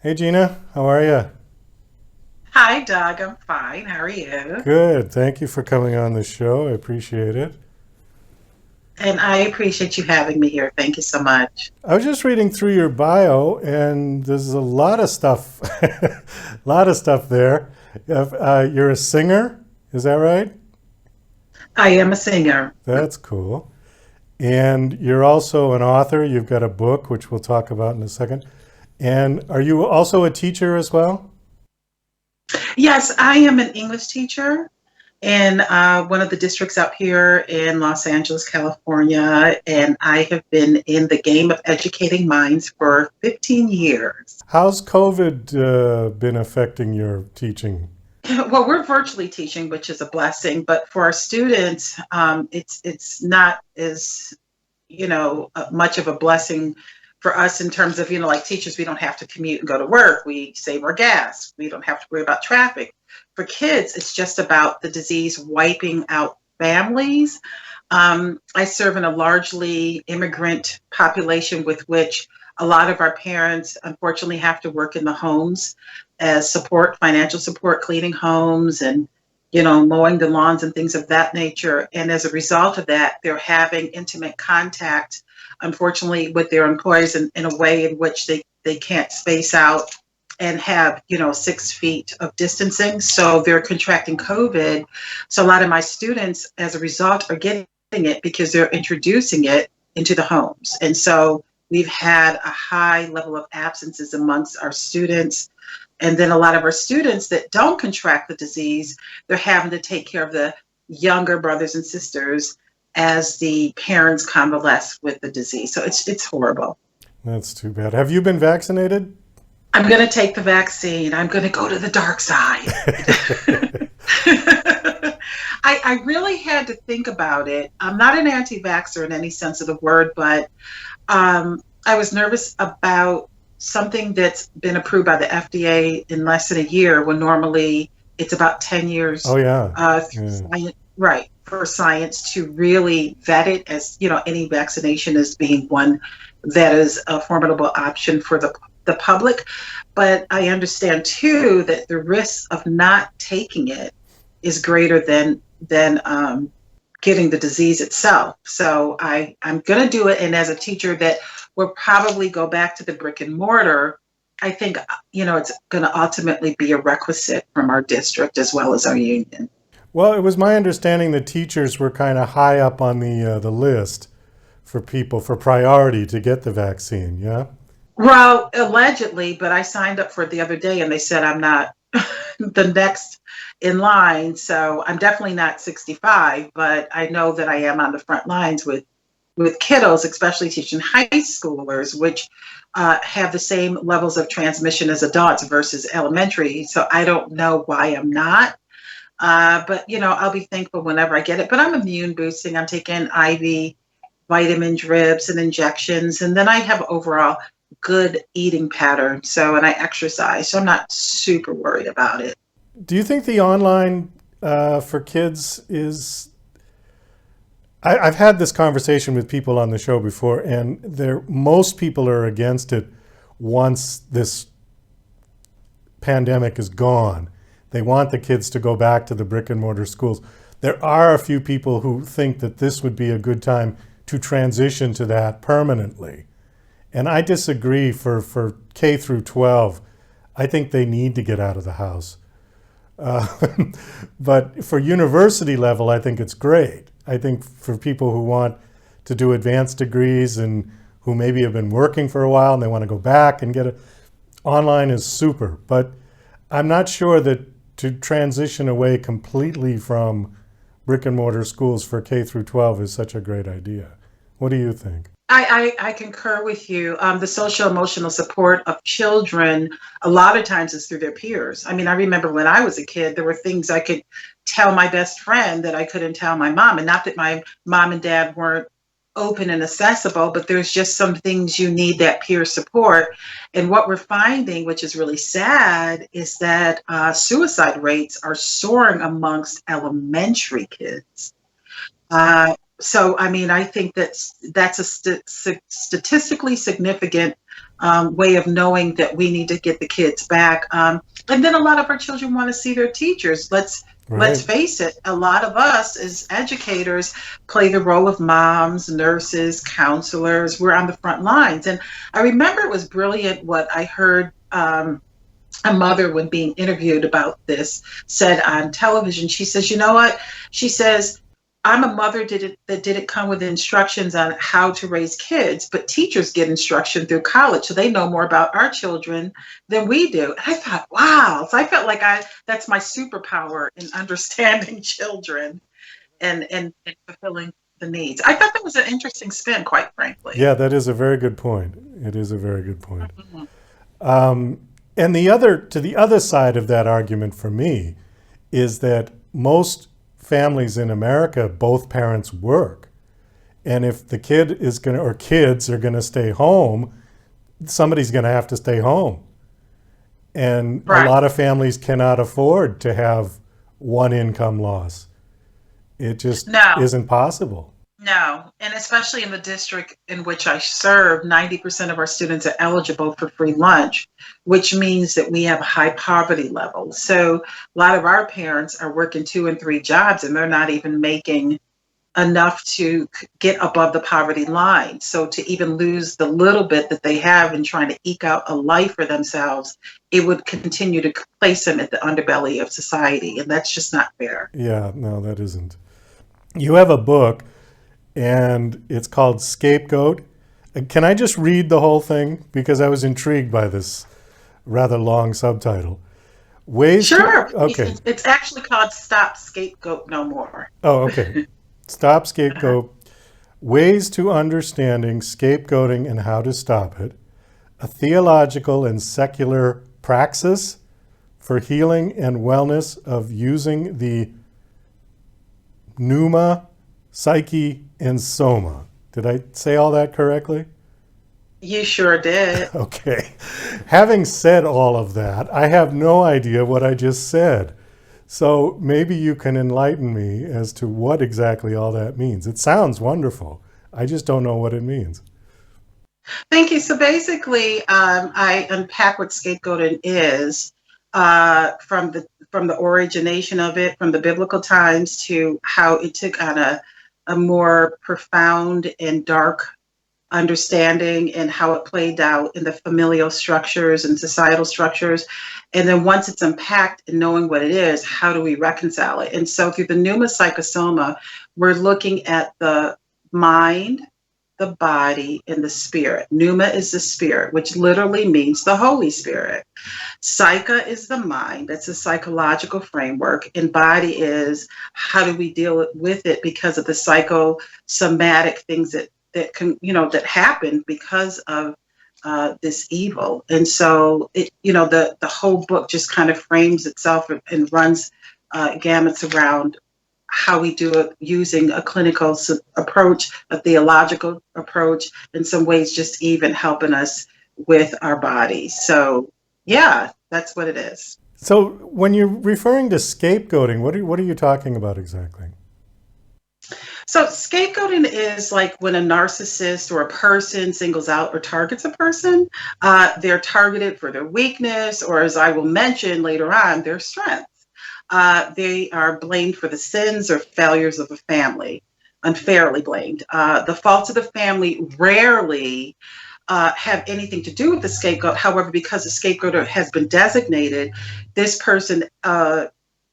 Hey Gina, how are you? Hi, Doug. I'm fine. How are you? Good. Thank you for coming on the show. I appreciate it. And I appreciate you having me here. Thank you so much. I was just reading through your bio, and there's a lot of stuff, a lot of stuff there. You're a singer, is that right? I am a singer. That's cool. And you're also an author. You've got a book, which we'll talk about in a second. And are you also a teacher as well? Yes, I am an English teacher in one of the districts out here in Los Angeles, California. And I have been in the game of educating minds for 15 years. How's COVID been affecting your teaching? Well, we're virtually teaching, which is a blessing, but for our students, it's not as much of a blessing for us in terms of, like teachers, we don't have to commute and go to work. We save our gas. We don't have to worry about traffic. For kids, it's just about the disease wiping out families. I serve in a largely immigrant population with which a lot of our parents unfortunately have to work in the homes as support, financial support, cleaning homes and mowing the lawns and things of that nature. And as a result of that, they're having intimate contact, unfortunately, with their employees in a way in which they can't space out and have, 6 feet of distancing. So they're contracting COVID. So a lot of my students, as a result, are getting it because they're introducing it into the homes. And so we've had a high level of absences amongst our students. And then a lot of our students that don't contract the disease, they're having to take care of the younger brothers and sisters as the parents convalesce with the disease. So it's horrible. That's too bad. Have you been vaccinated? I'm going to take the vaccine. I'm going to go to the dark side. I really had to think about it. I'm not an anti-vaxxer in any sense of the word, but I was nervous about something that's been approved by the FDA in less than a year, when normally it's about 10 Oh years yeah. through Yeah. science, right, for science to really vet it as, any vaccination as being one that is a formidable option for the public. But I understand too that the risk of not taking it is greater than getting the disease itself. So I'm going to do it. And as a teacher that will probably go back to the brick and mortar, I think, it's going to ultimately be a requisite from our district as well as our union. Well, it was my understanding that teachers were kind of high up on the list for people for priority to get the vaccine. Yeah. Well, allegedly, but I signed up for it the other day and they said I'm not the next in line. So I'm definitely not 65, but I know that I am on the front lines with kiddos, especially teaching high schoolers, which have the same levels of transmission as adults versus elementary. So I don't know why I'm not. But I'll be thankful whenever I get it. But I'm immune boosting. I'm taking IV vitamin drips and injections, and then I have overall good eating pattern. So, and I exercise, so I'm not super worried about it. Do you think the online for kids is? I've had this conversation with people on the show before, and most people are against it once this pandemic is gone. They want the kids to go back to the brick and mortar schools. There are a few people who think that this would be a good time to transition to that permanently. And I disagree for K through 12. I think they need to get out of the house. Uh, but for university level, I think it's great. I think for people who want to do advanced degrees and who maybe have been working for a while and they want to go back and get it, online is super. But I'm not sure that to transition away completely from brick and mortar schools for K through 12 is such a great idea. What do you think? I concur with you. The social emotional support of children, a lot of times, is through their peers. I mean, I remember when I was a kid, there were things I could tell my best friend that I couldn't tell my mom. And not that my mom and dad weren't open and accessible, but there's just some things you need that peer support. And what we're finding, which is really sad, is that suicide rates are soaring amongst elementary kids. So, I mean, I think that's a statistically significant way of knowing that we need to get the kids back. And then a lot of our children want to see their teachers. Let's Right. face it. A lot of us as educators play the role of moms, nurses, counselors. We're on the front lines. And I remember it was brilliant what I heard. A mother, when being interviewed about this, said on television, she says, you know what? She says, I'm a mother that didn't come with instructions on how to raise kids, but teachers get instruction through college, so they know more about our children than we do. And I thought, wow. So I felt like that's my superpower in understanding children and fulfilling the needs. I thought that was an interesting spin, quite frankly. Yeah, that is a very good point. It is a very good point. Mhm. And to the other side of that argument for me is that most families in America, both parents work. And if the kid is going to, or kids are going to stay home, somebody's going to have to stay home. And a Right. lot of families cannot afford to have one income loss. It just No. isn't possible. No, and especially in the district in which I serve, 90% of our students are eligible for free lunch, which means that we have a high poverty level. So a lot of our parents are working 2 and 3 jobs and they're not even making enough to get above the poverty line. So to even lose the little bit that they have in trying to eke out a life for themselves, it would continue to place them at the underbelly of society. And that's just not fair. Yeah, no, that isn't. You have a book, and it's called Scapegoat. Can I just read the whole thing? Because I was intrigued by this rather long subtitle. Ways Sure. to, okay. It's actually called Stop Scapegoat No More. Oh, okay. Stop Scapegoat. Ways to Understanding Scapegoating and How to Stop It. A Theological and Secular Praxis for Healing and Wellness of Using the Pneuma, Psyche, and Soma. Did I say all that correctly? You sure did. Okay. Having said all of that, I have no idea what I just said. So maybe you can enlighten me as to what exactly all that means. It sounds wonderful. I just don't know what it means. Thank you. So basically, I unpack what scapegoating is from the origination of it, from the biblical times to how it took on a more profound and dark understanding and how it played out in the familial structures and societal structures. And then once it's unpacked and knowing what it is, how do we reconcile it? And so through the pneumapsychosoma, we're looking at the mind, the body, and the spirit. Pneuma is the spirit, which literally means the Holy Spirit. Psyche is the mind. That's a psychological framework. And body is how do we deal with it because of the psychosomatic things that can, that happen because of this evil. And so, the whole book just kind of frames itself and runs gamuts around how we do it using a clinical approach, a theological approach, in some ways just even helping us with our bodies. So, yeah, that's what it is. So when you're referring to scapegoating, what are you talking about exactly? So scapegoating is like when a narcissist or a person singles out or targets a person. They're targeted for their weakness, or as I will mention later on, their strength. They are blamed for the sins or failures of a family, unfairly blamed. The faults of the family rarely have anything to do with the scapegoat. However, because the scapegoat has been designated, this person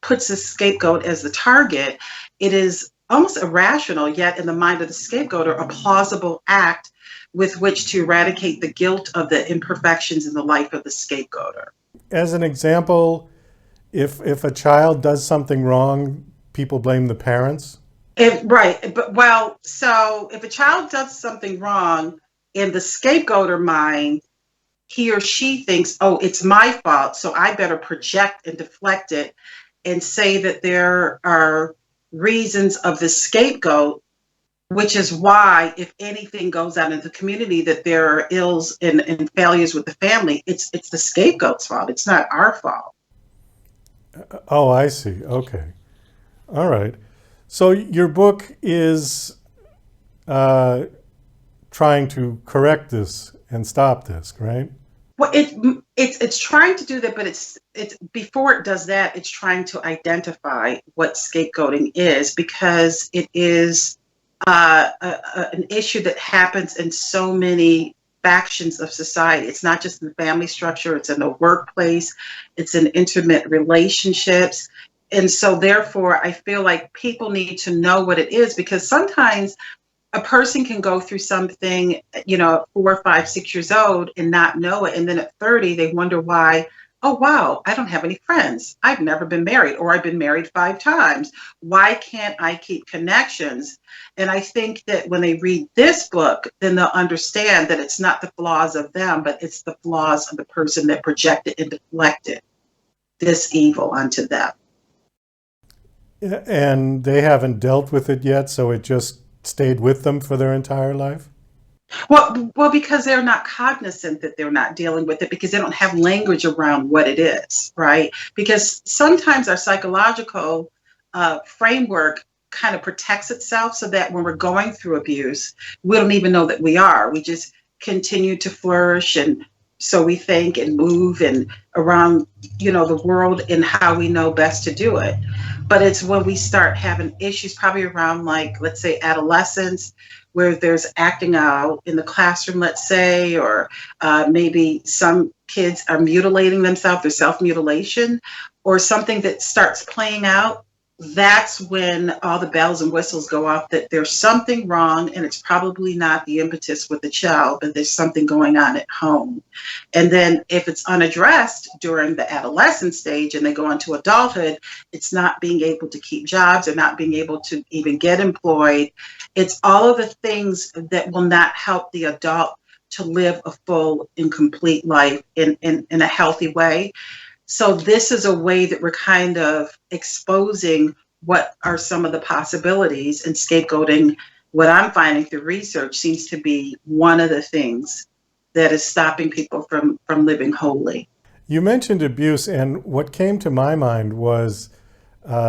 puts the scapegoat as the target. It is almost irrational, yet in the mind of the scapegoat, a plausible act with which to eradicate the guilt of the imperfections in the life of the scapegoater. As an example, if a child does something wrong, people blame the parents? Right. So if a child does something wrong, in the scapegoater mind, he or she thinks, oh, it's my fault, so I better project and deflect it and say that there are reasons of the scapegoat, which is why if anything goes out in the community that there are ills and failures with the family, it's the scapegoat's fault. It's not our fault. Oh, I see. Okay. All right. So your book is uh, trying to correct this and stop this, right? Well, it's trying to do that, but it's before it does that, it's trying to identify what scapegoating is, because it is an issue that happens in so many factions of society. It's not just in the family structure, it's in the workplace, it's in intimate relationships. And so therefore, I feel like people need to know what it is, because sometimes a person can go through something, 4, 5, 6 years old and not know it. And then at 30, they wonder why, oh, wow, I don't have any friends. I've never been married, or I've been married 5 times. Why can't I keep connections? And I think that when they read this book, then they'll understand that it's not the flaws of them, but it's the flaws of the person that projected and deflected this evil onto them. And they haven't dealt with it yet, so it just stayed with them for their entire life? Well, because they're not cognizant that they're not dealing with it, because they don't have language around what it is, right? Because sometimes our psychological framework kind of protects itself, so that when we're going through abuse, we don't even know that we are. We just continue to flourish, and so we think and move and around, the world in how we know best to do it. But it's when we start having issues, probably around, like, let's say, adolescence, where there's acting out in the classroom, let's say, or maybe some kids are mutilating themselves, their self-mutilation, or something that starts playing out. That's when all the bells and whistles go off, that there's something wrong, and it's probably not the impetus with the child, but there's something going on at home. And then if it's unaddressed during the adolescent stage and they go into adulthood, it's not being able to keep jobs, or not being able to even get employed. It's all of the things that will not help the adult to live a full and complete life in a healthy way. So this is a way that we're kind of exposing what are some of the possibilities, and scapegoating, what I'm finding through research, seems to be one of the things that is stopping people from living wholly. You mentioned abuse, and what came to my mind was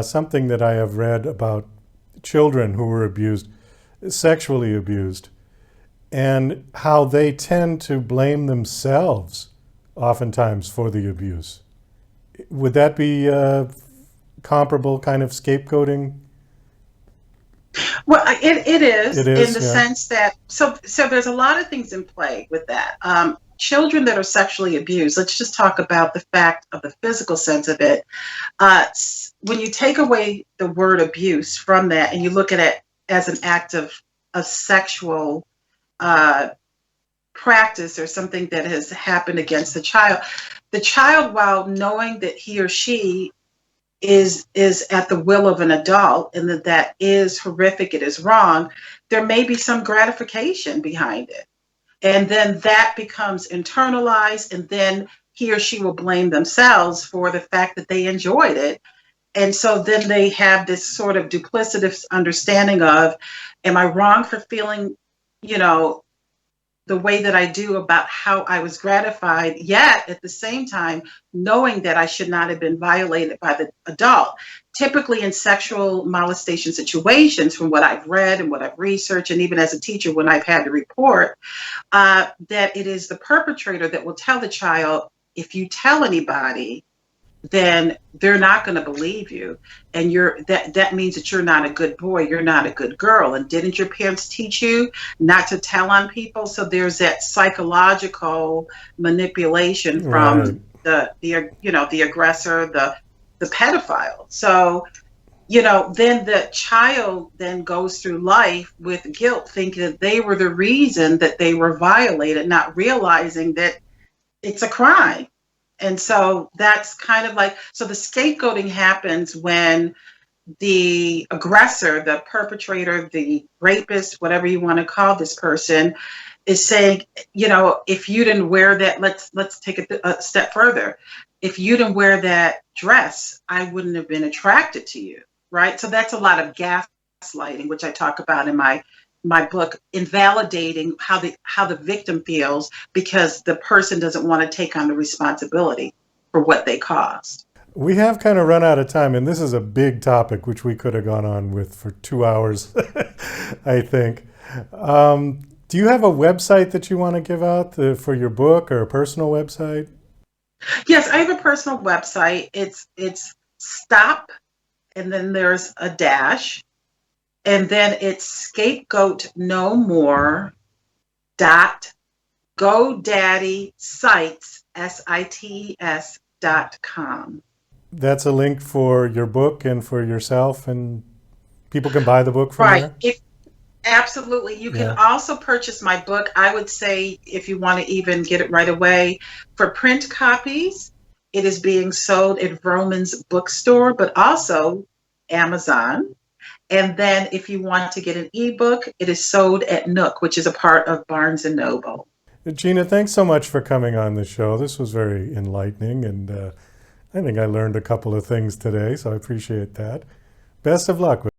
something that I have read about children who were abused, sexually abused, and how they tend to blame themselves oftentimes for the abuse. Would that be a comparable kind of scapegoating? Well, it is It in is, the yeah. sense that, so there's a lot of things in play with that. Children that are sexually abused, let's just talk about the fact of the physical sense of it. When you take away the word abuse from that, and you look at it as an act of sexual practice, or something that has happened against the child, while knowing that he or she is at the will of an adult, and that is horrific, it is wrong, there may be some gratification behind it. And then that becomes internalized, and then he or she will blame themselves for the fact that they enjoyed it. And so then they have this sort of duplicitous understanding of, am I wrong for feeling, the way that I do about how I was gratified, yet at the same time knowing that I should not have been violated by the adult. Typically in sexual molestation situations, from what I've read and what I've researched, and even as a teacher when I've had to report, that it is the perpetrator that will tell the child, if you tell anybody, then they're not going to believe you, and that means that you're not a good boy, you're not a good girl, and didn't your parents teach you not to tell on people? So there's that psychological manipulation from the aggressor, the pedophile. So then the child then goes through life with guilt, thinking that they were the reason that they were violated, not realizing that it's a crime. And so that's kind of like, so the scapegoating happens when the aggressor, the perpetrator, the rapist, whatever you want to call this person, is saying, if you didn't wear that, let's take it a step further. If you didn't wear that dress, I wouldn't have been attracted to you, right? So that's a lot of gaslighting, which I talk about in my book, invalidating how the victim feels, because the person doesn't want to take on the responsibility for what they caused. We have kind of run out of time, and this is a big topic which we could have gone on with for 2 hours, I think. Do you have a website that you want to give out for your book, or a personal website? Yes, I have a personal website. It's stop, and then there's a dash, and then it's scapegoat no more dot GoDaddy sites sites.com. That's a link for your book and for yourself, and people can buy the book from Right. there? Absolutely. You can Yeah. also purchase my book. I would say if you want to even get it right away, for print copies, it is being sold at Vroman's bookstore, but also Amazon. And then if you want to get an ebook, it is sold at Nook, which is a part of Barnes and Noble. Gina, thanks so much for coming on the show. This was very enlightening, and I think I learned a couple of things today, so I appreciate that. Best of luck with